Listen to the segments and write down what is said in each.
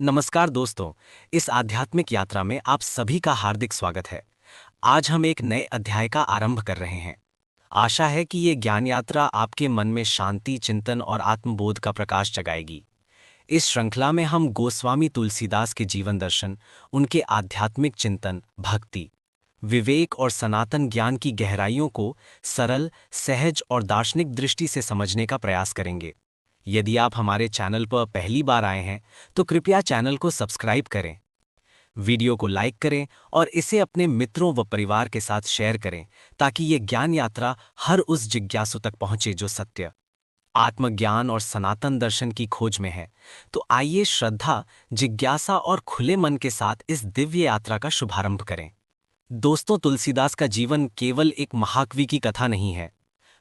नमस्कार दोस्तों। इस आध्यात्मिक यात्रा में आप सभी का हार्दिक स्वागत है। आज हम एक नए अध्याय का आरंभ कर रहे हैं। आशा है कि ये ज्ञान यात्रा आपके मन में शांति, चिंतन और आत्मबोध का प्रकाश जगाएगी। इस श्रृंखला में हम गोस्वामी तुलसीदास के जीवन दर्शन, उनके आध्यात्मिक चिंतन, भक्ति, विवेक और सनातन ज्ञान की गहराइयों को सरल, सहज और दार्शनिक दृष्टि से समझने का प्रयास करेंगे। यदि आप हमारे चैनल पर पहली बार आए हैं तो कृपया चैनल को सब्सक्राइब करें, वीडियो को लाइक करें और इसे अपने मित्रों व परिवार के साथ शेयर करें ताकि ये ज्ञान यात्रा हर उस जिज्ञासु तक पहुंचे जो सत्य, आत्मज्ञान और सनातन दर्शन की खोज में है। तो आइए श्रद्धा, जिज्ञासा और खुले मन के साथ इस दिव्य यात्रा का शुभारंभ करें। दोस्तों, तुलसीदास का जीवन केवल एक महाकवि की कथा नहीं है,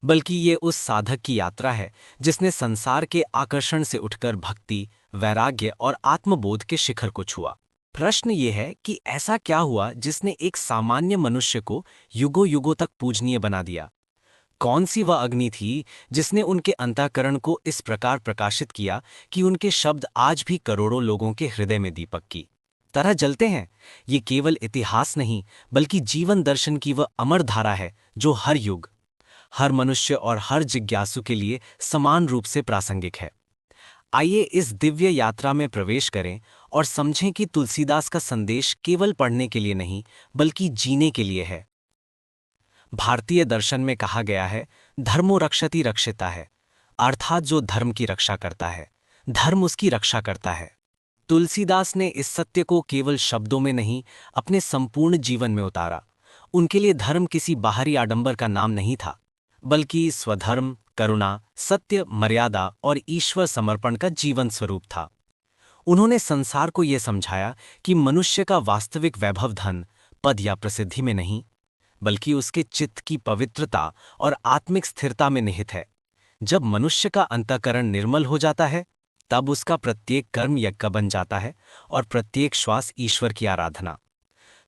बल्कि ये उस साधक की यात्रा है जिसने संसार के आकर्षण से उठकर भक्ति, वैराग्य और आत्मबोध के शिखर को छुआ। प्रश्न ये है कि ऐसा क्या हुआ जिसने एक सामान्य मनुष्य को युगों युगों तक पूजनीय बना दिया? कौन सी वह अग्नि थी जिसने उनके अंतःकरण को इस प्रकार प्रकाशित किया कि उनके शब्द आज भी करोड़ों लोगों के हृदय में दीपक की तरह जलते हैं? ये केवल इतिहास नहीं, बल्कि जीवन दर्शन की वह अमर धारा है जो हर युग, हर मनुष्य और हर जिज्ञासु के लिए समान रूप से प्रासंगिक है। आइए इस दिव्य यात्रा में प्रवेश करें और समझें कि तुलसीदास का संदेश केवल पढ़ने के लिए नहीं, बल्कि जीने के लिए है। भारतीय दर्शन में कहा गया है, धर्मो रक्षति रक्षिता है, अर्थात जो धर्म की रक्षा करता है, धर्म उसकी रक्षा करता है। तुलसीदास ने इस सत्य को केवल शब्दों में नहीं, अपने संपूर्ण जीवन में उतारा। उनके लिए धर्म किसी बाहरी आडंबर का नाम नहीं था, बल्कि स्वधर्म, करुणा, सत्य, मर्यादा और ईश्वर समर्पण का जीवन स्वरूप था। उन्होंने संसार को यह समझाया कि मनुष्य का वास्तविक वैभव धन, पद या प्रसिद्धि में नहीं, बल्कि उसके चित्त की पवित्रता और आत्मिक स्थिरता में निहित है। जब मनुष्य का अंतःकरण निर्मल हो जाता है, तब उसका प्रत्येक कर्म यज्ञ बन जाता है और प्रत्येक श्वास ईश्वर की आराधना।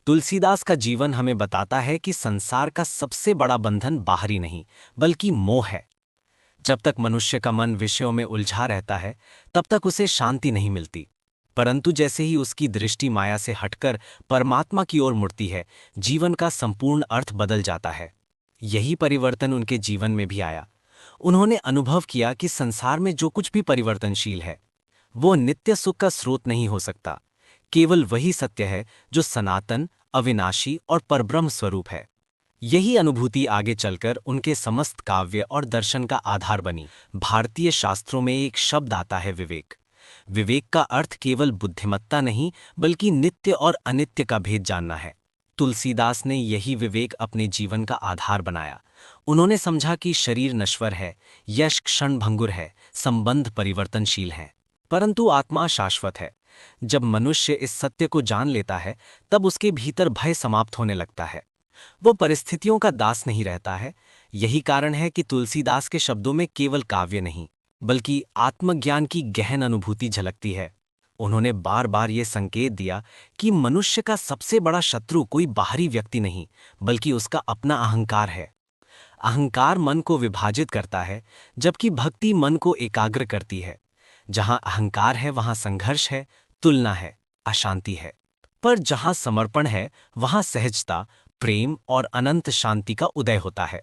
तुलसीदास का जीवन हमें बताता है कि संसार का सबसे बड़ा बंधन बाहरी नहीं, बल्कि मोह है। जब तक मनुष्य का मन विषयों में उलझा रहता है, तब तक उसे शांति नहीं मिलती। परंतु जैसे ही उसकी दृष्टि माया से हटकर परमात्मा की ओर मुड़ती है, जीवन का संपूर्ण अर्थ बदल जाता है। यही परिवर्तन उनके जीवन में भी आया। उन्होंने अनुभव किया कि संसार में जो कुछ भी परिवर्तनशील है, वो नित्य सुख का स्रोत नहीं हो सकता। केवल वही सत्य है जो सनातन, अविनाशी और परब्रह्म स्वरूप है। यही अनुभूति आगे चलकर उनके समस्त काव्य और दर्शन का आधार बनी। भारतीय शास्त्रों में एक शब्द आता है, विवेक। विवेक का अर्थ केवल बुद्धिमत्ता नहीं, बल्कि नित्य और अनित्य का भेद जानना है। तुलसीदास ने यही विवेक अपने जीवन का आधार बनाया। उन्होंने समझा कि शरीर नश्वर है, यश क्षणभंगुर है, संबंध परिवर्तनशील हैं, परंतु आत्मा शाश्वत है। जब मनुष्य इस सत्य को जान लेता है, तब उसके भीतर भय समाप्त होने लगता है। वो परिस्थितियों का दास नहीं रहता है। यही कारण है कि तुलसीदास के शब्दों में केवल काव्य नहीं, बल्कि आत्मज्ञान की गहन अनुभूति झलकती है। उन्होंने बार बार ये संकेत दिया कि मनुष्य का सबसे बड़ा शत्रु कोई बाहरी व्यक्ति नहीं, बल्कि उसका अपना अहंकार है। अहंकार मन को विभाजित करता है, जबकि भक्ति मन को एकाग्र करती है। जहां अहंकार है, वहां संघर्ष है, तुलना है, अशांति है। पर जहां समर्पण है, वहां सहजता, प्रेम और अनंत शांति का उदय होता है।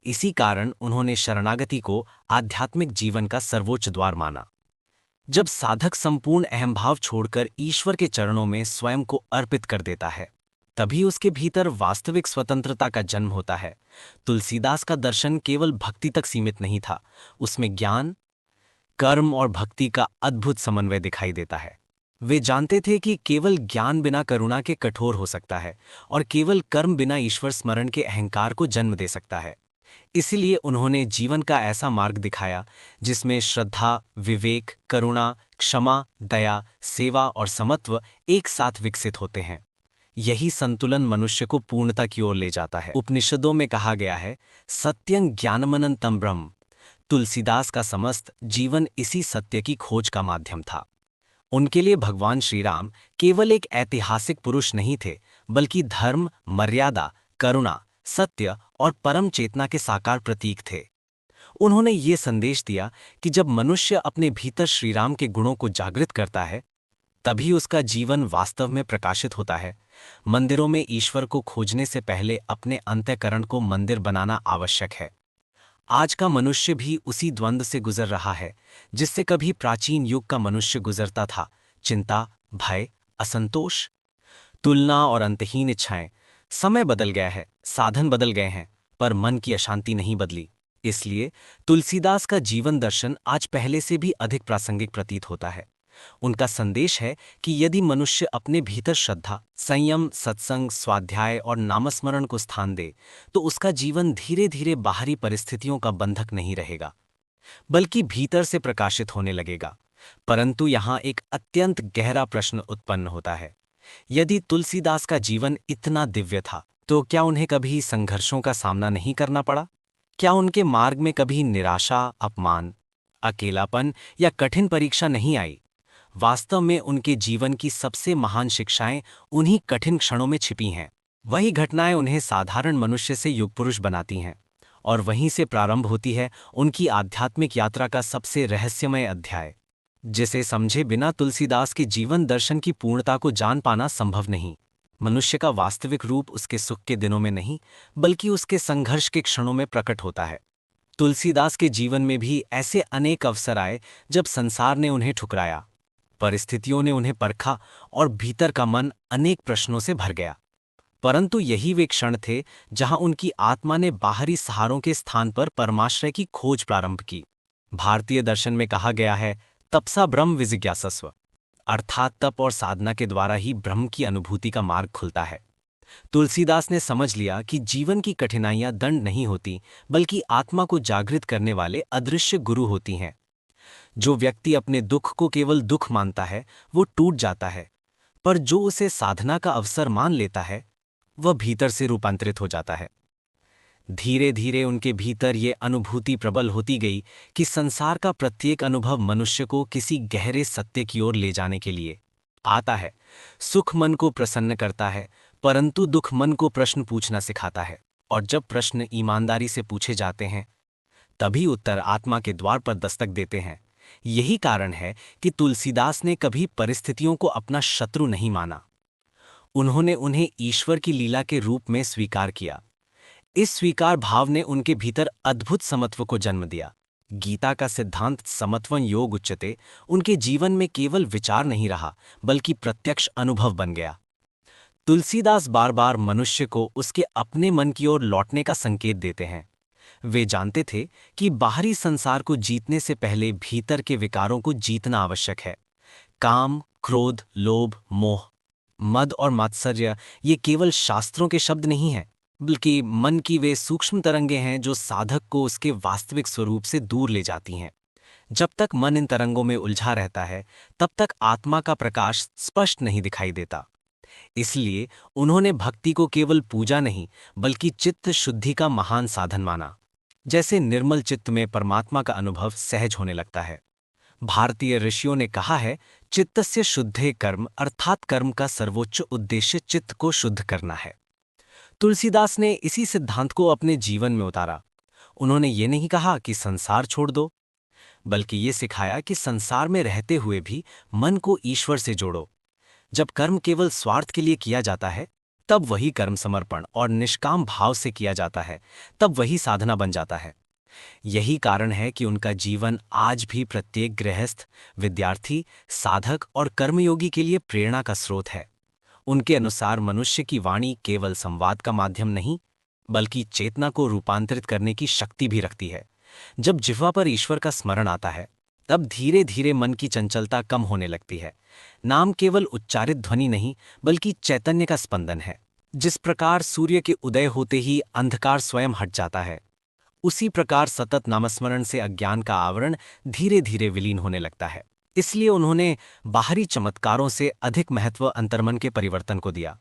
इसी कारण उन्होंने शरणागति को आध्यात्मिक जीवन का सर्वोच्च द्वार माना। जब साधक संपूर्ण अहंभाव छोड़कर ईश्वर के चरणों में स्वयं को अर्पित कर देता है, तभी उसके भीतर वास्तविक स्वतंत्रता का जन्म होता है। तुलसीदास का दर्शन केवल भक्ति तक सीमित नहीं था, उसमें ज्ञान, कर्म और भक्ति का अद्भुत समन्वय दिखाई देता है। वे जानते थे कि केवल ज्ञान बिना करुणा के कठोर हो सकता है, और केवल कर्म बिना ईश्वर स्मरण के अहंकार को जन्म दे सकता है। इसलिए उन्होंने जीवन का ऐसा मार्ग दिखाया जिसमें श्रद्धा, विवेक, करुणा, क्षमा, दया, सेवा और समत्व एक साथ विकसित होते हैं। यही संतुलन मनुष्य को पूर्णता की ओर ले जाता है। उपनिषदों में कहा गया है, सत्यं ज्ञानमनंतम ब्रह्म। तुलसीदास का समस्त जीवन इसी सत्य की खोज का माध्यम था। उनके लिए भगवान श्री राम केवल एक ऐतिहासिक पुरुष नहीं थे, बल्कि धर्म, मर्यादा, करुणा, सत्य और परम चेतना के साकार प्रतीक थे। उन्होंने ये संदेश दिया कि जब मनुष्य अपने भीतर श्रीराम के गुणों को जागृत करता है, तभी उसका जीवन वास्तव में प्रकाशित होता है। मंदिरों में ईश्वर को खोजने से पहले अपने अंतःकरण को मंदिर बनाना आवश्यक है। आज का मनुष्य भी उसी द्वंद्व से गुजर रहा है जिससे कभी प्राचीन युग का मनुष्य गुजरता था। चिंता, भय, असंतोष, तुलना और अंतहीन इच्छाएं। समय बदल गया है, साधन बदल गए हैं, पर मन की अशांति नहीं बदली। इसलिए तुलसीदास का जीवन दर्शन आज पहले से भी अधिक प्रासंगिक प्रतीत होता है। उनका संदेश है कि यदि मनुष्य अपने भीतर श्रद्धा, संयम, सत्संग, स्वाध्याय और नामस्मरण को स्थान दे तो उसका जीवन धीरे धीरे बाहरी परिस्थितियों का बंधक नहीं रहेगा, बल्कि भीतर से प्रकाशित होने लगेगा। परंतु यहाँ एक अत्यंत गहरा प्रश्न उत्पन्न होता है। यदि तुलसीदास का जीवन इतना दिव्य था तो क्या उन्हें कभी संघर्षों का सामना नहीं करना पड़ा? क्या उनके मार्ग में कभी निराशा, अपमान, अकेलापन या कठिन परीक्षा नहीं आई? वास्तव में उनके जीवन की सबसे महान शिक्षाएं उन्हीं कठिन क्षणों में छिपी हैं। वही घटनाएं उन्हें साधारण मनुष्य से युगपुरुष बनाती हैं, और वहीं से प्रारंभ होती है उनकी आध्यात्मिक यात्रा का सबसे रहस्यमय अध्याय, जिसे समझे बिना तुलसीदास के जीवन दर्शन की पूर्णता को जान पाना संभव नहीं। मनुष्य का वास्तविक रूप उसके सुख के दिनों में नहीं, बल्कि उसके संघर्ष के क्षणों में प्रकट होता है। तुलसीदास के जीवन में भी ऐसे अनेक अवसर आए जब संसार ने उन्हें ठुकराया, परिस्थितियों ने उन्हें परखा और भीतर का मन अनेक प्रश्नों से भर गया। परंतु यही वे क्षण थे जहां उनकी आत्मा ने बाहरी सहारों के स्थान पर परमाश्रय की खोज प्रारंभ की। भारतीय दर्शन में कहा गया है, तपसा ब्रह्म विजिज्ञासस्व, अर्थात तप और साधना के द्वारा ही ब्रह्म की अनुभूति का मार्ग खुलता है। तुलसीदास ने समझ लिया कि जीवन की कठिनाइयां दंड नहीं होती, बल्कि आत्मा को जागृत करने वाले अदृश्य गुरु होती हैं। जो व्यक्ति अपने दुख को केवल दुख मानता है वो टूट जाता है, पर जो उसे साधना का अवसर मान लेता है वह भीतर से रूपांतरित हो जाता है। धीरे धीरे उनके भीतर ये अनुभूति प्रबल होती गई कि संसार का प्रत्येक अनुभव मनुष्य को किसी गहरे सत्य की ओर ले जाने के लिए आता है। सुख मन को प्रसन्न करता है, परंतु दुख मन को प्रश्न पूछना सिखाता है, और जब प्रश्न ईमानदारी से पूछे जाते हैं तभी उत्तर आत्मा के द्वार पर दस्तक देते हैं। यही कारण है कि तुलसीदास ने कभी परिस्थितियों को अपना शत्रु नहीं माना। उन्होंने उन्हें ईश्वर की लीला के रूप में स्वीकार किया। इस स्वीकार भाव ने उनके भीतर अद्भुत समत्व को जन्म दिया। गीता का सिद्धांत समत्वं योग उच्यते उनके जीवन में केवल विचार नहीं रहा, बल्कि प्रत्यक्ष अनुभव बन गया। तुलसीदास बार बार मनुष्य को उसके अपने मन की ओर लौटने का संकेत देते हैं। वे जानते थे कि बाहरी संसार को जीतने से पहले भीतर के विकारों को जीतना आवश्यक है। काम, क्रोध, लोभ, मोह, मद और मात्सर्य ये केवल शास्त्रों के शब्द नहीं हैं, बल्कि मन की वे सूक्ष्म तरंगे हैं जो साधक को उसके वास्तविक स्वरूप से दूर ले जाती हैं। जब तक मन इन तरंगों में उलझा रहता है, तब तक आत्मा का प्रकाश स्पष्ट नहीं दिखाई देता। इसलिए उन्होंने भक्ति को केवल पूजा नहीं, बल्कि चित्त शुद्धि का महान साधन माना। जैसे निर्मल चित्त में परमात्मा का अनुभव सहज होने लगता है। भारतीय ऋषियों ने कहा है, चित्तस्य शुद्धे कर्म, अर्थात कर्म का सर्वोच्च उद्देश्य चित्त को शुद्ध करना है। तुलसीदास ने इसी सिद्धांत को अपने जीवन में उतारा। उन्होंने ये नहीं कहा कि संसार छोड़ दो, बल्कि ये सिखाया कि संसार में रहते हुए भी मन को ईश्वर से जोड़ो। जब कर्म केवल स्वार्थ के लिए किया जाता है, तब वही कर्म समर्पण और निष्काम भाव से किया जाता है, तब वही साधना बन जाता है। यही कारण है कि उनका जीवन आज भी प्रत्येक गृहस्थ, विद्यार्थी, साधक और कर्मयोगी के लिए प्रेरणा का स्रोत है। उनके अनुसार मनुष्य की वाणी केवल संवाद का माध्यम नहीं, बल्कि चेतना को रूपांतरित करने की शक्ति भी रखती है। जब जिह्वा पर ईश्वर का स्मरण आता है, तब धीरे धीरे मन की चंचलता कम होने लगती है। नाम केवल उच्चारित ध्वनि नहीं, बल्कि चैतन्य का स्पंदन है। जिस प्रकार सूर्य के उदय होते ही अंधकार स्वयं हट जाता है, उसी प्रकार सतत नामस्मरण से अज्ञान का आवरण धीरे धीरे विलीन होने लगता है। इसलिए उन्होंने बाहरी चमत्कारों से अधिक महत्व अंतर्मन के परिवर्तन को दिया।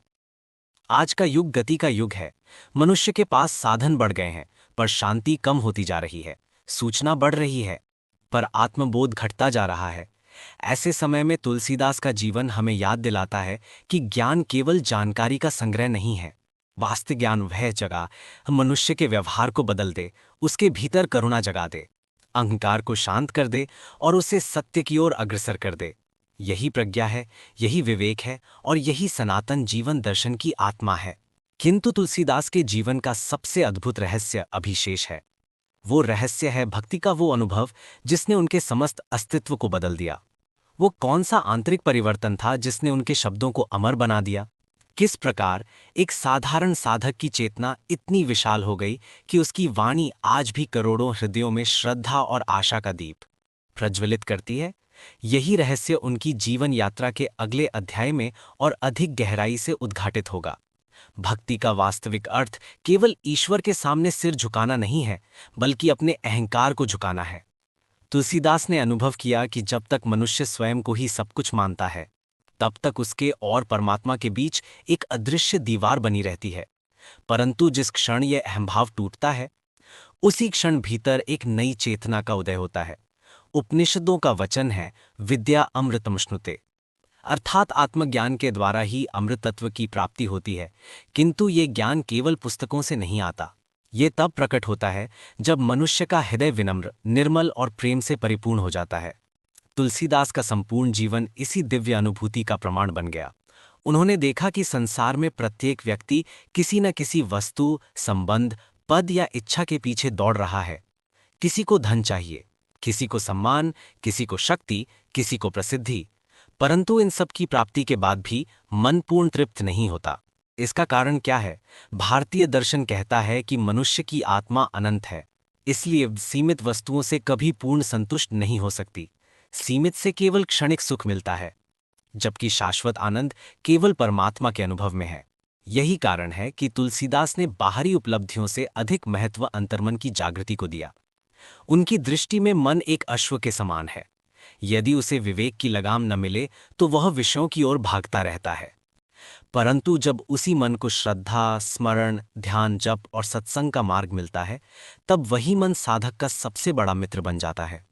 आज का युग गति का युग है। मनुष्य के पास साधन बढ़ गए हैं, पर शांति कम होती जा रही है। सूचना बढ़ रही है, पर आत्मबोध घटता जा रहा है। ऐसे समय में तुलसीदास का जीवन हमें याद दिलाता है कि ज्ञान केवल जानकारी का संग्रह नहीं है। वास्तविक ज्ञान वह जगह मनुष्य के व्यवहार को बदल दे, उसके भीतर करुणा जगा दे, अहंकार को शांत कर दे और उसे सत्य की ओर अग्रसर कर दे। यही प्रज्ञा है, यही विवेक है और यही सनातन जीवन दर्शन की आत्मा है। किंतु तुलसीदास के जीवन का सबसे अद्भुत रहस्य अभिशेष है। वो रहस्य है भक्ति का वो अनुभव जिसने उनके समस्त अस्तित्व को बदल दिया। वो कौन सा आंतरिक परिवर्तन था जिसने उनके शब्दों को अमर बना दिया? किस प्रकार एक साधारण साधक की चेतना इतनी विशाल हो गई कि उसकी वाणी आज भी करोड़ों हृदयों में श्रद्धा और आशा का दीप प्रज्वलित करती है? यही रहस्य उनकी जीवन यात्रा के अगले अध्याय में और अधिक गहराई से उद्घाटित होगा। भक्ति का वास्तविक अर्थ केवल ईश्वर के सामने सिर झुकाना नहीं है, बल्कि अपने अहंकार को झुकाना है। तुलसीदास ने अनुभव किया कि जब तक मनुष्य स्वयं को ही सब कुछ मानता है, तब तक उसके और परमात्मा के बीच एक अदृश्य दीवार बनी रहती है। परंतु जिस क्षण यह अहंभाव टूटता है, उसी क्षण भीतर एक नई चेतना का उदय होता है। उपनिषदों का वचन है, विद्या अमृतमश्नुते, अर्थात आत्मज्ञान के द्वारा ही अमृत तत्व की प्राप्ति होती है। किंतु ये ज्ञान केवल पुस्तकों से नहीं आता। ये तब प्रकट होता है जब मनुष्य का हृदय विनम्र, निर्मल और प्रेम से परिपूर्ण हो जाता है। तुलसीदास का संपूर्ण जीवन इसी दिव्य अनुभूति का प्रमाण बन गया। उन्होंने देखा कि संसार में प्रत्येक व्यक्ति किसी न किसी वस्तु, संबंध, पद या इच्छा के पीछे दौड़ रहा है। किसी को धन चाहिए, किसी को सम्मान, किसी को शक्ति, किसी को प्रसिद्धि। परंतु इन सब की प्राप्ति के बाद भी मन पूर्ण तृप्त नहीं होता। इसका कारण क्या है? भारतीय दर्शन कहता है कि मनुष्य की आत्मा अनंत है, इसलिए सीमित वस्तुओं से कभी पूर्ण संतुष्ट नहीं हो सकती। सीमित से केवल क्षणिक सुख मिलता है, जबकि शाश्वत आनंद केवल परमात्मा के अनुभव में है। यही कारण है कि तुलसीदास ने बाहरी उपलब्धियों से अधिक महत्व अंतर्मन की जागृति को दिया। उनकी दृष्टि में मन एक अश्व के समान है। यदि उसे विवेक की लगाम न मिले तो वह विषयों की ओर भागता रहता है। परंतु जब उसी मन को श्रद्धा, स्मरण, ध्यान, जप और सत्संग का मार्ग मिलता है, तब वही मन साधक का सबसे बड़ा मित्र बन जाता है।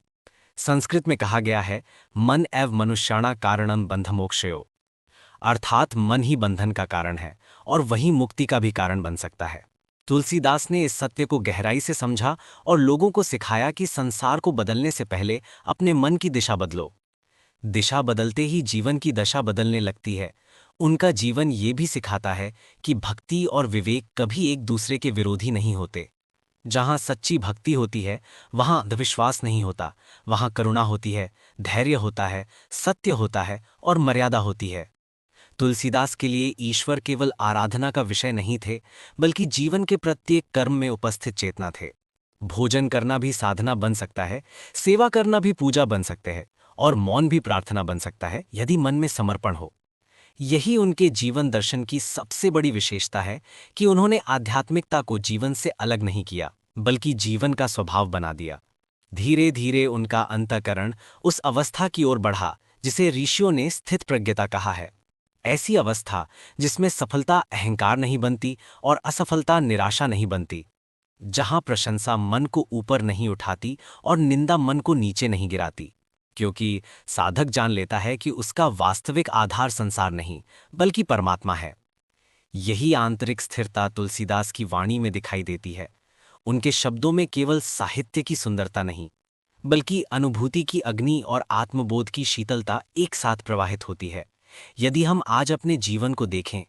संस्कृत में कहा गया है, मन एव मनुष्याणा कारणम बंधमोक्षयो, अर्थात मन ही बंधन का कारण है और वही मुक्ति का भी कारण बन सकता है। तुलसीदास ने इस सत्य को गहराई से समझा और लोगों को सिखाया कि संसार को बदलने से पहले अपने मन की दिशा बदलो। दिशा बदलते ही जीवन की दशा बदलने लगती है। उनका जीवन ये भी सिखाता है कि भक्ति और विवेक कभी एक दूसरे के विरोधी नहीं होते। जहाँ सच्ची भक्ति होती है, वहाँ अंधविश्वास नहीं होता, वहाँ करुणा होती है, धैर्य होता है, सत्य होता है और मर्यादा होती है। तुलसीदास के लिए ईश्वर केवल आराधना का विषय नहीं थे, बल्कि जीवन के प्रत्येक कर्म में उपस्थित चेतना थे। भोजन करना भी साधना बन सकता है, सेवा करना भी पूजा बन सकते हैं और मौन भी प्रार्थना बन सकता है यदि मन में समर्पण हो। यही उनके जीवन दर्शन की सबसे बड़ी विशेषता है कि उन्होंने आध्यात्मिकता को जीवन से अलग नहीं किया, बल्कि जीवन का स्वभाव बना दिया। धीरे धीरे उनका अंतःकरण उस अवस्था की ओर बढ़ा जिसे ऋषियों ने स्थित प्रज्ञता कहा है। ऐसी अवस्था जिसमें सफलता अहंकार नहीं बनती और असफलता निराशा नहीं बनती, जहां प्रशंसा मन को ऊपर नहीं उठाती और निंदा मन को नीचे नहीं गिराती, क्योंकि साधक जान लेता है कि उसका वास्तविक आधार संसार नहीं बल्कि परमात्मा है। यही आंतरिक स्थिरता तुलसीदास की वाणी में दिखाई देती है। उनके शब्दों में केवल साहित्य की सुंदरता नहीं, बल्कि अनुभूति की अग्नि और आत्मबोध की शीतलता एक साथ प्रवाहित होती है। यदि हम आज अपने जीवन को देखें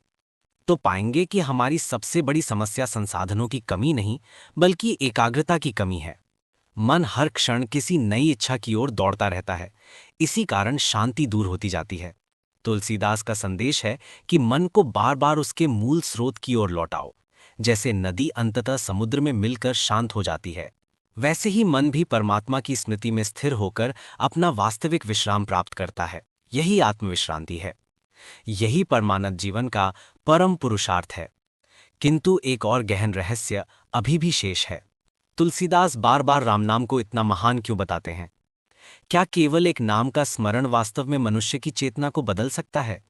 तो पाएंगे कि हमारी सबसे बड़ी समस्या संसाधनों की कमी नहीं, बल्कि एकाग्रता की कमी है। मन हर क्षण किसी नई इच्छा की ओर दौड़ता रहता है। इसी कारण शांति दूर होती जाती है। तुलसीदास का संदेश है कि मन को बार बार उसके मूल स्रोत की ओर लौटाओ। जैसे नदी अंततः समुद्र में मिलकर शांत हो जाती है, वैसे ही मन भी परमात्मा की स्मृति में स्थिर होकर अपना वास्तविक विश्राम प्राप्त करता है। यही आत्मविश्रांति है। यही परमानंद जीवन का परम पुरुषार्थ है। किंतु एक और गहन रहस्य अभी भी शेष है। तुलसीदास बार बार राम नाम को इतना महान क्यों बताते हैं? क्या केवल एक नाम का स्मरण वास्तव में मनुष्य की चेतना को बदल सकता है?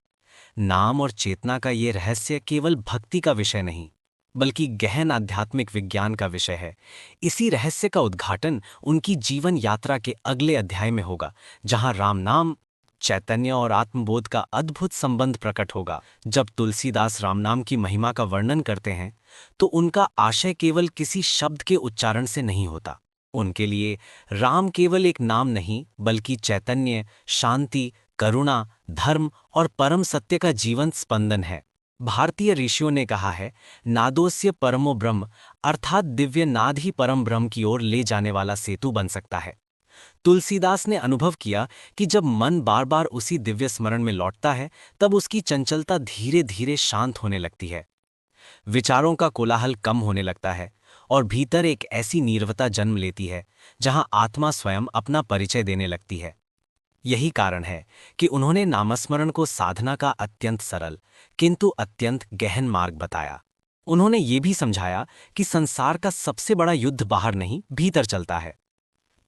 नाम और चेतना का ये रहस्य केवल भक्ति का विषय नहीं, बल्कि गहन आध्यात्मिक विज्ञान का विषय है। इसी रहस्य का उद्घाटन उनकी जीवन यात्रा के अगले अध्याय में होगा, जहां राम नाम, चैतन्य और आत्मबोध का अद्भुत संबंध प्रकट होगा। जब तुलसीदास रामनाम की महिमा का वर्णन करते हैं तो उनका आशय केवल किसी शब्द के उच्चारण से नहीं होता। उनके लिए राम केवल एक नाम नहीं, बल्कि चैतन्य, शांति, करुणा, धर्म और परम सत्य का जीवंत स्पंदन है। भारतीय ऋषियों ने कहा है, नादोस्य परमो ब्रह्म, अर्थात दिव्य नाद ही परम ब्रह्म की ओर ले जाने वाला सेतु बन सकता है। तुलसीदास ने अनुभव किया कि जब मन बार बार उसी दिव्य स्मरण में लौटता है, तब उसकी चंचलता धीरे धीरे शांत होने लगती है। विचारों का कोलाहल कम होने लगता है और भीतर एक ऐसी नीरवता जन्म लेती है जहां आत्मा स्वयं अपना परिचय देने लगती है। यही कारण है कि उन्होंने नामस्मरण को साधना का अत्यंत सरल किंतु अत्यंत गहन मार्ग बताया। उन्होंने ये भी समझाया कि संसार का सबसे बड़ा युद्ध बाहर नहीं, भीतर चलता है।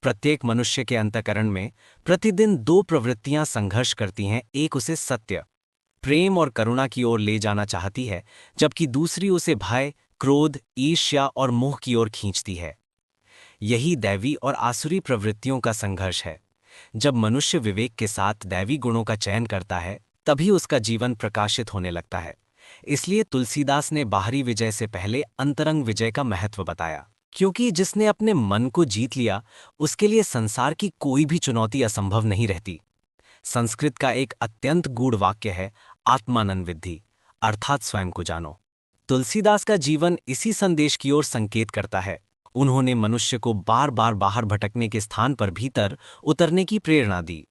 प्रत्येक मनुष्य के अंतःकरण में प्रतिदिन दो प्रवृत्तियां संघर्ष करती हैं। एक उसे सत्य, प्रेम और करुणा की ओर ले जाना चाहती है, जबकि दूसरी उसे भय, क्रोध, ईर्ष्या और मोह की ओर खींचती है। यही दैवी और आसुरी प्रवृत्तियों का संघर्ष है। जब मनुष्य विवेक के साथ दैवी गुणों का चयन करता है, तभी उसका जीवन प्रकाशित होने लगता है। इसलिए तुलसीदास ने बाहरी विजय से पहले अंतरंग विजय का महत्व बताया, क्योंकि जिसने अपने मन को जीत लिया, उसके लिए संसार की कोई भी चुनौती असंभव नहीं रहती। संस्कृत का एक अत्यंत गूढ़ वाक्य है, आत्मानं विद्धि, अर्थात स्वयं को जानो। तुलसीदास का जीवन इसी संदेश की ओर संकेत करता है। उन्होंने मनुष्य को बार बार बाहर भटकने के स्थान पर भीतर उतरने की प्रेरणा दी।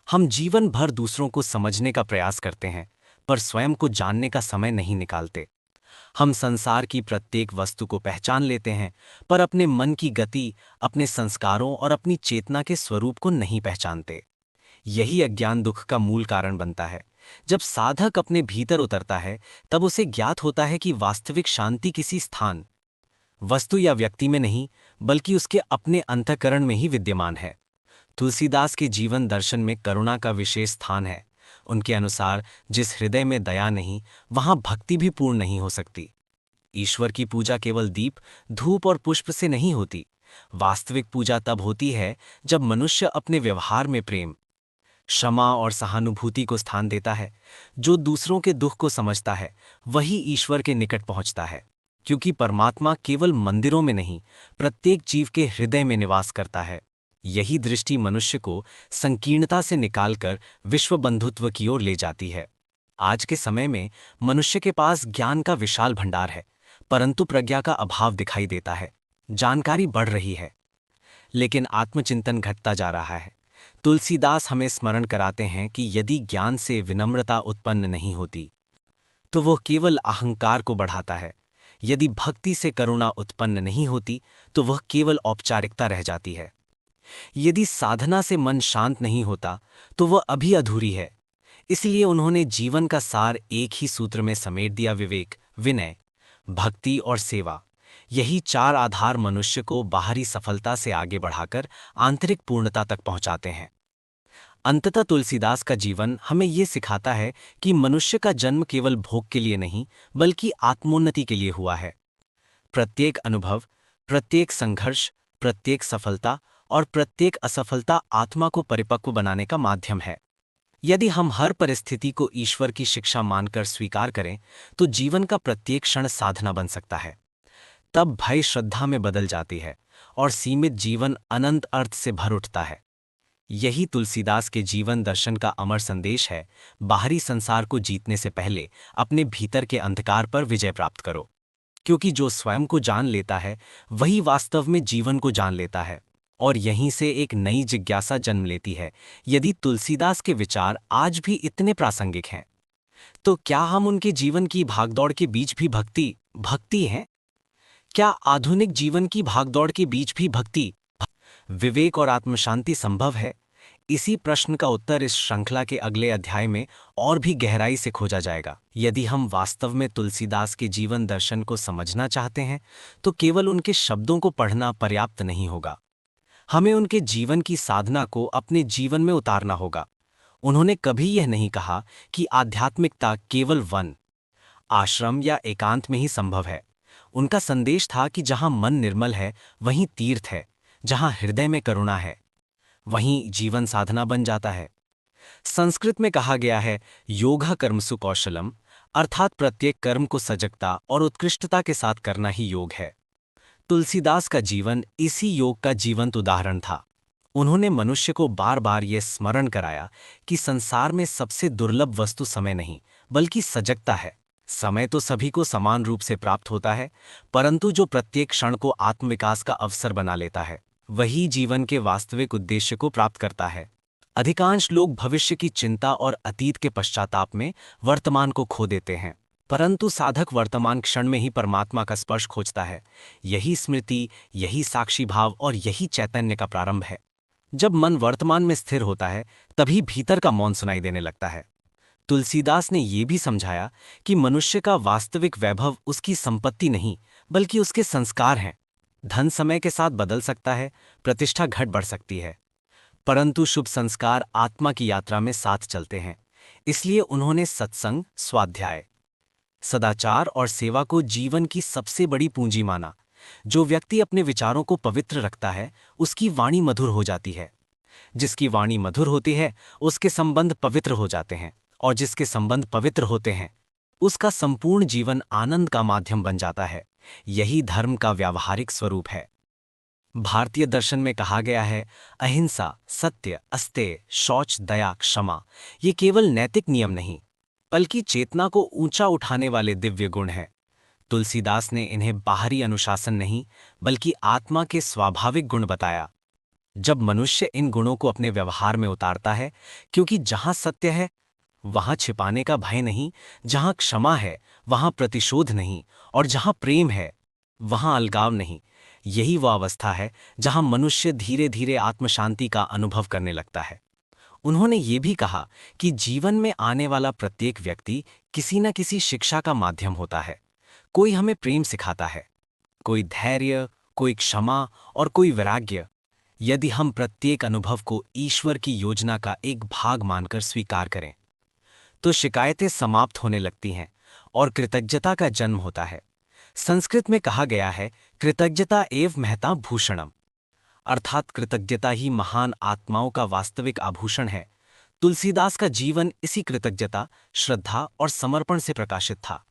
हम जीवन भर दूसरों को समझने का प्रयास करते हैं, पर स्वयं को जानने का समय नहीं निकालते। हम संसार की प्रत्येक वस्तु को पहचान लेते हैं, पर अपने मन की गति, अपने संस्कारों और अपनी चेतना के स्वरूप को नहीं पहचानते। यही अज्ञान दुख का मूल कारण बनता है। जब साधक अपने भीतर उतरता है, तब उसे ज्ञात होता है कि वास्तविक शांति किसी स्थान, वस्तु या व्यक्ति में नहीं, बल्कि उसके अपने अंतःकरण में ही विद्यमान है। तुलसीदास के जीवन दर्शन में करुणा का विशेष स्थान है। उनके अनुसार जिस हृदय में दया नहीं, वहां भक्ति भी पूर्ण नहीं हो सकती। ईश्वर की पूजा केवल दीप, धूप और पुष्प से नहीं होती। वास्तविक पूजा तब होती है जब मनुष्य अपने व्यवहार में प्रेम, क्षमा और सहानुभूति को स्थान देता है। जो दूसरों के दुख को समझता है, वही ईश्वर के निकट पहुंचता है, क्योंकि परमात्मा केवल मंदिरों में नहीं, प्रत्येक जीव के हृदय में निवास करता है। यही दृष्टि मनुष्य को संकीर्णता से निकालकर विश्व बंधुत्व की ओर ले जाती है। आज के समय में मनुष्य के पास ज्ञान का विशाल भंडार है, परंतु प्रज्ञा का अभाव दिखाई देता है। जानकारी बढ़ रही है, लेकिन आत्मचिंतन घटता जा रहा है। तुलसीदास हमें स्मरण कराते हैं कि यदि ज्ञान से विनम्रता उत्पन्न नहीं होती, तो वह केवल अहंकार को बढ़ाता है। यदि भक्ति से करुणा उत्पन्न नहीं होती, तो वह केवल औपचारिकता रह जाती है। यदि साधना से मन शांत नहीं होता, तो वह अभी अधूरी है। इसलिए उन्होंने जीवन का सार एक ही सूत्र में समेट दिया, विवेक, विनय, भक्ति और सेवा। यही चार आधार मनुष्य को बाहरी सफलता से आगे बढ़ाकर आंतरिक पूर्णता तक पहुंचाते हैं। अंततः तुलसीदास का जीवन हमें ये सिखाता है कि मनुष्य का जन्म केवल भोग के लिए नहीं, बल्कि आत्मोन्नति के लिए हुआ है। प्रत्येक अनुभव, प्रत्येक संघर्ष, प्रत्येक सफलता और प्रत्येक असफलता आत्मा को परिपक्व बनाने का माध्यम है। यदि हम हर परिस्थिति को ईश्वर की शिक्षा मानकर स्वीकार करें, तो जीवन का प्रत्येक क्षण साधना बन सकता है। तब भय श्रद्धा में बदल जाती है और सीमित जीवन अनंत अर्थ से भर उठता है। यही तुलसीदास के जीवन दर्शन का अमर संदेश है। बाहरी संसार को जीतने से पहले अपने भीतर के अंधकार पर विजय प्राप्त करो, क्योंकि जो स्वयं को जान लेता है, वही वास्तव में जीवन को जान लेता है। और यहीं से एक नई जिज्ञासा जन्म लेती है। यदि तुलसीदास के विचार आज भी इतने प्रासंगिक हैं, तो क्या हम उनके जीवन की भागदौड़ के बीच भी भक्ति हैं? क्या आधुनिक जीवन की भागदौड़ के बीच भी भक्ति, विवेक और आत्मशांति संभव है? इसी प्रश्न का उत्तर इस श्रृंखला के अगले अध्याय में और भी गहराई से खोजा जाएगा। यदि हम वास्तव में तुलसीदास के जीवन दर्शन को समझना चाहते हैं, तो केवल उनके शब्दों को पढ़ना पर्याप्त नहीं होगा। हमें उनके जीवन की साधना को अपने जीवन में उतारना होगा। उन्होंने कभी यह नहीं कहा कि आध्यात्मिकता केवल वन, आश्रम या एकांत में ही संभव है। उनका संदेश था कि जहां मन निर्मल है, वहीं तीर्थ है। जहां हृदय में करुणा है, वहीं जीवन साधना बन जाता है। संस्कृत में कहा गया है, योगा कर्मसु कौशलम, अर्थात प्रत्येक कर्म को सजगता और उत्कृष्टता के साथ करना ही योग है। तुलसीदास का जीवन इसी योग का जीवंत उदाहरण था। उन्होंने मनुष्य को बार बार यह स्मरण कराया कि संसार में सबसे दुर्लभ वस्तु समय नहीं, बल्कि सजगता है। समय तो सभी को समान रूप से प्राप्त होता है, परंतु जो प्रत्येक क्षण को आत्मविकास का अवसर बना लेता है, वही जीवन के वास्तविक उद्देश्य को प्राप्त करता है। अधिकांश लोग भविष्य की चिंता और अतीत के पश्चाताप में वर्तमान को खो देते हैं, परंतु साधक वर्तमान क्षण में ही परमात्मा का स्पर्श खोजता है। यही स्मृति, यही साक्षी भाव और यही चैतन्य का प्रारंभ है। जब मन वर्तमान में स्थिर होता है, तभी भीतर का मौन सुनाई देने लगता है। तुलसीदास ने यह भी समझाया कि मनुष्य का वास्तविक वैभव उसकी संपत्ति नहीं, बल्कि उसके संस्कार हैं। धन समय के साथ बदल सकता है, प्रतिष्ठा घट बढ़ सकती है, परंतु शुभ संस्कार आत्मा की यात्रा में साथ चलते हैं। इसलिए उन्होंने सत्संग, स्वाध्याय, सदाचार और सेवा को जीवन की सबसे बड़ी पूंजी माना। जो व्यक्ति अपने विचारों को पवित्र रखता है, उसकी वाणी मधुर हो जाती है। जिसकी वाणी मधुर होती है, उसके संबंध पवित्र हो जाते हैं, और जिसके संबंध पवित्र होते हैं, उसका संपूर्ण जीवन आनंद का माध्यम बन जाता है। यही धर्म का व्यावहारिक स्वरूप है। भारतीय दर्शन में कहा गया है, अहिंसा, सत्य, अस्तेय, शौच, दया, क्षमा ये केवल नैतिक नियम नहीं, बल्कि चेतना को ऊंचा उठाने वाले दिव्य गुण हैं। तुलसीदास ने इन्हें बाहरी अनुशासन नहीं, बल्कि आत्मा के स्वाभाविक गुण बताया। जब मनुष्य इन गुणों को अपने व्यवहार में उतारता है, क्योंकि जहां सत्य है वहां छिपाने का भय नहीं, जहां क्षमा है वहां प्रतिशोध नहीं, और जहां प्रेम है वहां अलगाव नहीं, यही वह अवस्था है जहां मनुष्य धीरे धीरे आत्मशांति का अनुभव करने लगता है। उन्होंने ये भी कहा कि जीवन में आने वाला प्रत्येक व्यक्ति किसी न किसी शिक्षा का माध्यम होता है। कोई हमें प्रेम सिखाता है, कोई धैर्य, कोई क्षमा और कोई वैराग्य। यदि हम प्रत्येक अनुभव को ईश्वर की योजना का एक भाग मानकर स्वीकार करें, तो शिकायतें समाप्त होने लगती हैं और कृतज्ञता का जन्म होता है। संस्कृत में कहा गया है, कृतज्ञता एव महता भूषणम, अर्थात कृतज्ञता ही महान आत्माओं का वास्तविक आभूषण है। तुलसीदास का जीवन इसी कृतज्ञता, श्रद्धा और समर्पण से प्रकाशित था।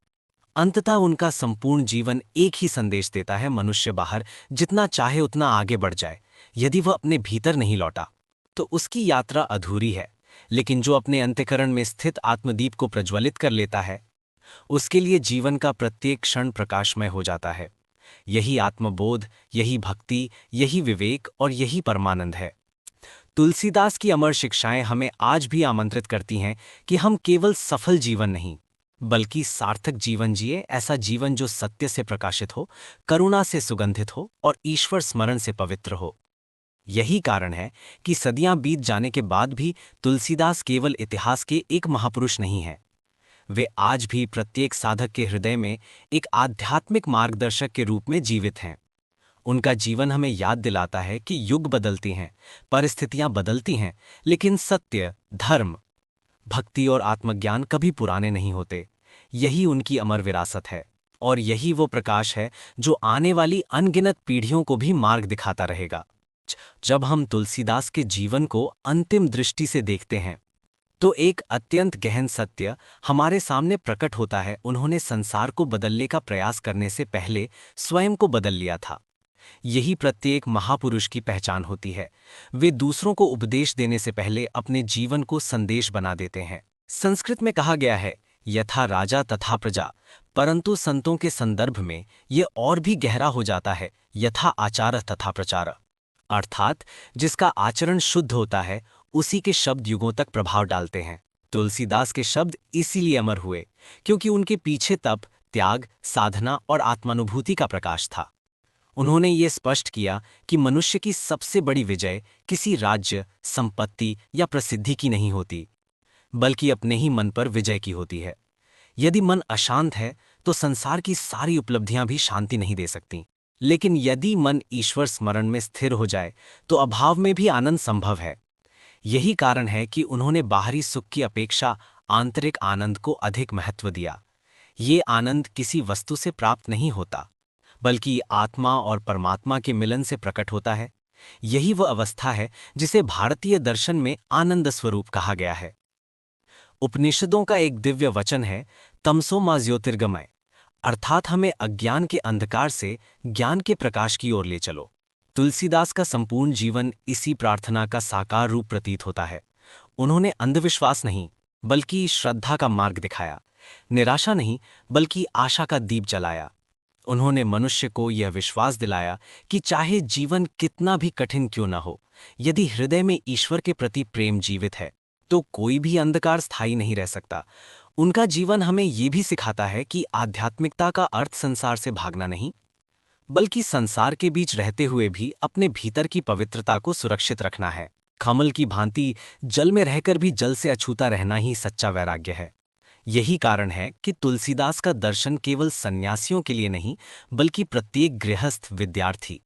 अंततः उनका संपूर्ण जीवन एक ही संदेश देता है, मनुष्य बाहर जितना चाहे उतना आगे बढ़ जाए, यदि वह अपने भीतर नहीं लौटा तो उसकी यात्रा अधूरी है। लेकिन जो अपने अंतःकरण में स्थित आत्मदीप को प्रज्वलित कर लेता है, उसके लिए जीवन का प्रत्येक क्षण प्रकाशमय हो जाता है। यही आत्मबोध, यही भक्ति, यही विवेक और यही परमानंद है। तुलसीदास की अमर शिक्षाएं हमें आज भी आमंत्रित करती हैं कि हम केवल सफल जीवन नहीं, बल्कि सार्थक जीवन जिए। ऐसा जीवन जो सत्य से प्रकाशित हो, करुणा से सुगंधित हो और ईश्वर स्मरण से पवित्र हो। यही कारण है कि सदियां बीत जाने के बाद भी तुलसीदास केवल इतिहास के एक महापुरुष नहीं हैं। वे आज भी प्रत्येक साधक के हृदय में एक आध्यात्मिक मार्गदर्शक के रूप में जीवित हैं। उनका जीवन हमें याद दिलाता है कि युग बदलती हैं, परिस्थितियां बदलती हैं, लेकिन सत्य, धर्म, भक्ति और आत्मज्ञान कभी पुराने नहीं होते। यही उनकी अमर विरासत है, और यही वो प्रकाश है जो आने वाली अनगिनत पीढ़ियों को भी मार्ग दिखाता रहेगा। जब हम तुलसीदास के जीवन को अंतिम दृष्टि से देखते हैं, तो एक अत्यंत गहन सत्य हमारे सामने प्रकट होता है। उन्होंने संसार को बदलने का प्रयास करने से पहले स्वयं को बदल लिया था। यही प्रत्येक महापुरुष की पहचान होती है। वे दूसरों को उपदेश देने से पहले अपने जीवन को संदेश बना देते हैं। संस्कृत में कहा गया है, यथा राजा तथा प्रजा, परंतु संतों के संदर्भ में यह और भी गहरा हो जाता है, यथा आचार तथा प्रचार, अर्थात जिसका आचरण शुद्ध होता है उसी के शब्द युगों तक प्रभाव डालते हैं। तुलसीदास के शब्द इसीलिए अमर हुए क्योंकि उनके पीछे तप, त्याग, साधना और आत्मानुभूति का प्रकाश था। उन्होंने ये स्पष्ट किया कि मनुष्य की सबसे बड़ी विजय किसी राज्य, संपत्ति या प्रसिद्धि की नहीं होती, बल्कि अपने ही मन पर विजय की होती है। यदि मन अशांत है तो संसार की सारी उपलब्धियां भी शांति नहीं दे सकती, लेकिन यदि मन ईश्वर स्मरण में स्थिर हो जाए तो अभाव में भी आनंद संभव है। यही कारण है कि उन्होंने बाहरी सुख की अपेक्षा आंतरिक आनंद को अधिक महत्व दिया। ये आनंद किसी वस्तु से प्राप्त नहीं होता, बल्कि आत्मा और परमात्मा के मिलन से प्रकट होता है। यही वह अवस्था है जिसे भारतीय दर्शन में आनंद स्वरूप कहा गया है। उपनिषदों का एक दिव्य वचन है, तमसो मा ज्योतिर्गमय, अर्थात हमें अज्ञान के अंधकार से ज्ञान के प्रकाश की ओर ले चलो। तुलसीदास का संपूर्ण जीवन इसी प्रार्थना का साकार रूप प्रतीत होता है। उन्होंने अंधविश्वास नहीं बल्कि श्रद्धा का मार्ग दिखाया, निराशा नहीं बल्कि आशा का दीप जलाया। उन्होंने मनुष्य को यह विश्वास दिलाया कि चाहे जीवन कितना भी कठिन क्यों न हो, यदि हृदय में ईश्वर के प्रति प्रेम जीवित है तो कोई भी अंधकार स्थायी नहीं रह सकता। उनका जीवन हमें ये भी सिखाता है कि आध्यात्मिकता का अर्थ संसार से भागना नहीं, बल्कि संसार के बीच रहते हुए भी अपने भीतर की पवित्रता को सुरक्षित रखना है। कमल की भांति जल में रहकर भी जल से अछूता रहना ही सच्चा वैराग्य है। यही कारण है कि तुलसीदास का दर्शन केवल सन्यासियों के लिए नहीं बल्कि प्रत्येक गृहस्थ, विद्यार्थी,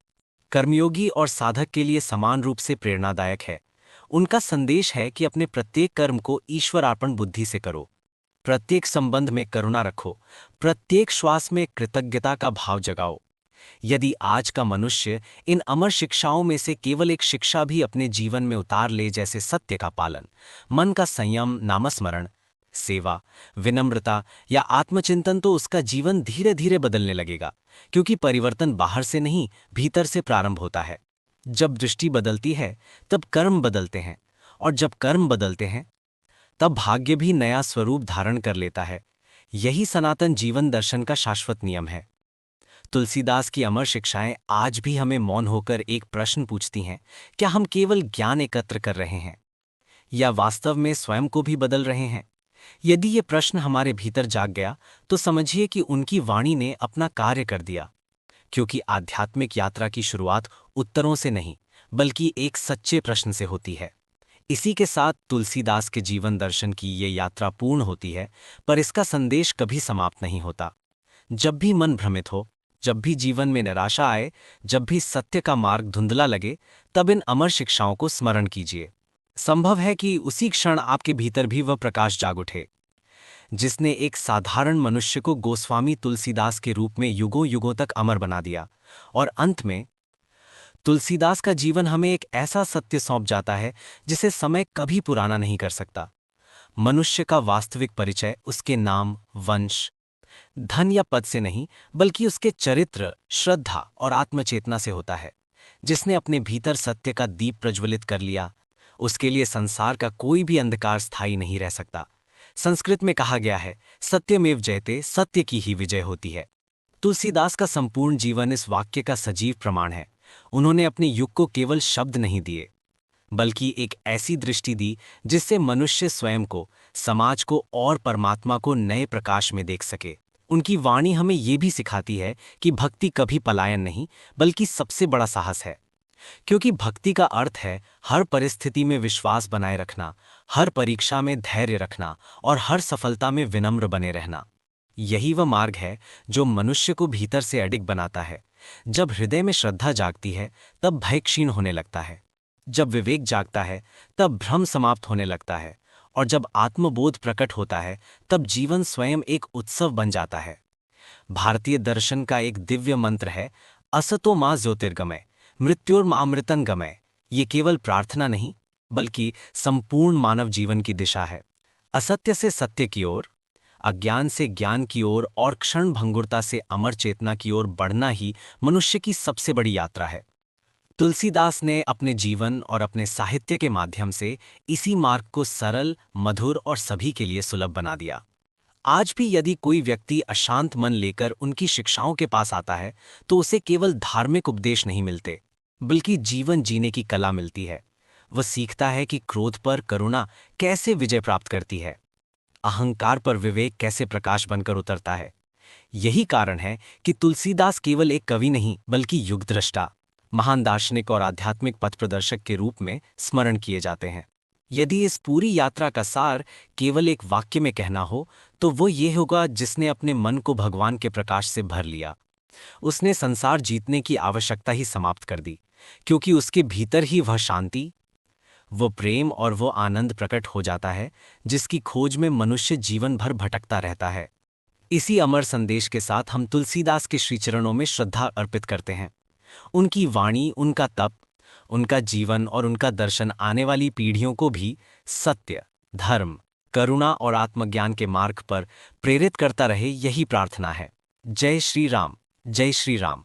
कर्मयोगी और साधक के लिए समान रूप से प्रेरणादायक है। उनका संदेश है कि अपने प्रत्येक कर्म को ईश्वरार्पण बुद्धि से करो, प्रत्येक संबंध में करुणा रखो, प्रत्येक श्वास में कृतज्ञता का भाव जगाओ। यदि आज का मनुष्य इन अमर शिक्षाओं में से केवल एक शिक्षा भी अपने जीवन में उतार ले, जैसे सत्य का पालन, मन का संयम, नामस्मरण, सेवा, विनम्रता या आत्मचिंतन, तो उसका जीवन धीरे धीरे बदलने लगेगा। क्योंकि परिवर्तन बाहर से नहीं, भीतर से प्रारंभ होता है। जब दृष्टि बदलती है तब कर्म बदलते हैं, और जब कर्म बदलते हैं तब भाग्य भी नया स्वरूप धारण कर लेता है। यही सनातन जीवन दर्शन का शाश्वत नियम है। तुलसीदास की अमर शिक्षाएं आज भी हमें मौन होकर एक प्रश्न पूछती हैं, क्या हम केवल ज्ञान एकत्र कर रहे हैं या वास्तव में स्वयं को भी बदल रहे हैं? यदि ये प्रश्न हमारे भीतर जाग गया तो समझिए कि उनकी वाणी ने अपना कार्य कर दिया। क्योंकि आध्यात्मिक यात्रा की शुरुआत उत्तरों से नहीं बल्कि एक सच्चे प्रश्न से होती है। इसी के साथ तुलसीदास के जीवन दर्शन की ये यात्रा पूर्ण होती है, पर इसका संदेश कभी समाप्त नहीं होता। जब भी मन भ्रमित हो, जब भी जीवन में निराशा आए, जब भी सत्य का मार्ग धुंधला लगे, तब इन अमर शिक्षाओं को स्मरण कीजिए। संभव है कि उसी क्षण आपके भीतर भी वह प्रकाश जाग उठे जिसने एक साधारण मनुष्य को गोस्वामी तुलसीदास के रूप में युगों युगों तक अमर बना दिया। और अंत में तुलसीदास का जीवन हमें एक ऐसा सत्य सौंप जाता है जिसे समय कभी पुराना नहीं कर सकता। मनुष्य का वास्तविक परिचय उसके नाम, वंश, धन या पद से नहीं बल्कि उसके चरित्र, श्रद्धा और आत्मचेतना से होता है। जिसने अपने भीतर सत्य का दीप प्रज्वलित कर लिया, उसके लिए संसार का कोई भी अंधकार स्थायी नहीं रह सकता। संस्कृत में कहा गया है, सत्यमेव जयते, सत्य की ही विजय होती है। तुलसीदास का संपूर्ण जीवन इस वाक्य का सजीव प्रमाण है। उन्होंने अपने युग को केवल शब्द नहीं दिए बल्कि एक ऐसी दृष्टि दी जिससे मनुष्य स्वयं को, समाज को और परमात्मा को नए प्रकाश में देख सके। उनकी वाणी हमें ये भी सिखाती है कि भक्ति कभी पलायन नहीं बल्कि सबसे बड़ा साहस है। क्योंकि भक्ति का अर्थ है हर परिस्थिति में विश्वास बनाए रखना, हर परीक्षा में धैर्य रखना और हर सफलता में विनम्र बने रहना। यही वह मार्ग है जो मनुष्य को भीतर से अडिग बनाता है। जब हृदय में श्रद्धा जागती है तब भय क्षीण होने लगता है, जब विवेक जागता है तब भ्रम समाप्त होने लगता है, और जब आत्मबोध प्रकट होता है तब जीवन स्वयं एक उत्सव बन जाता है। भारतीय दर्शन का एक दिव्य मंत्र है, असतो मां ज्योतिर्गमय मृत्युर्मामृतं गमय। ये केवल प्रार्थना नहीं बल्कि संपूर्ण मानव जीवन की दिशा है। असत्य से सत्य की ओर, अज्ञान से ज्ञान की ओर और क्षण भंगुरता से अमर चेतना की ओर बढ़ना ही मनुष्य की सबसे बड़ी यात्रा है। तुलसीदास ने अपने जीवन और अपने साहित्य के माध्यम से इसी मार्ग को सरल, मधुर और सभी के लिए सुलभ बना दिया। आज भी यदि कोई व्यक्ति अशांत मन लेकर उनकी शिक्षाओं के पास आता है तो उसे केवल धार्मिक उपदेश नहीं मिलते बल्कि जीवन जीने की कला मिलती है। वह सीखता है कि क्रोध पर करुणा कैसे विजय प्राप्त करती है, अहंकार पर विवेक कैसे प्रकाश बनकर उतरता है। यही कारण है कि तुलसीदास केवल एक कवि नहीं बल्कि युगद्रष्टा, महान दार्शनिक और आध्यात्मिक पथ प्रदर्शक के रूप में स्मरण किए जाते हैं। यदि इस पूरी यात्रा का सार केवल एक वाक्य में कहना हो तो वो ये होगा, जिसने अपने मन को भगवान के प्रकाश से भर लिया, उसने संसार जीतने की आवश्यकता ही समाप्त कर दी। क्योंकि उसके भीतर ही वह शांति, वो प्रेम और वो आनंद प्रकट हो जाता है जिसकी खोज में मनुष्य जीवन भर भटकता रहता है। इसी अमर संदेश के साथ हम तुलसीदास के श्रीचरणों में श्रद्धा अर्पित करते हैं। उनकी वाणी, उनका तप, उनका जीवन और उनका दर्शन आने वाली पीढ़ियों को भी सत्य, धर्म, करुणा और आत्मज्ञान के मार्ग पर प्रेरित करता रहे, यही प्रार्थना है। जय श्री राम, जय श्री राम।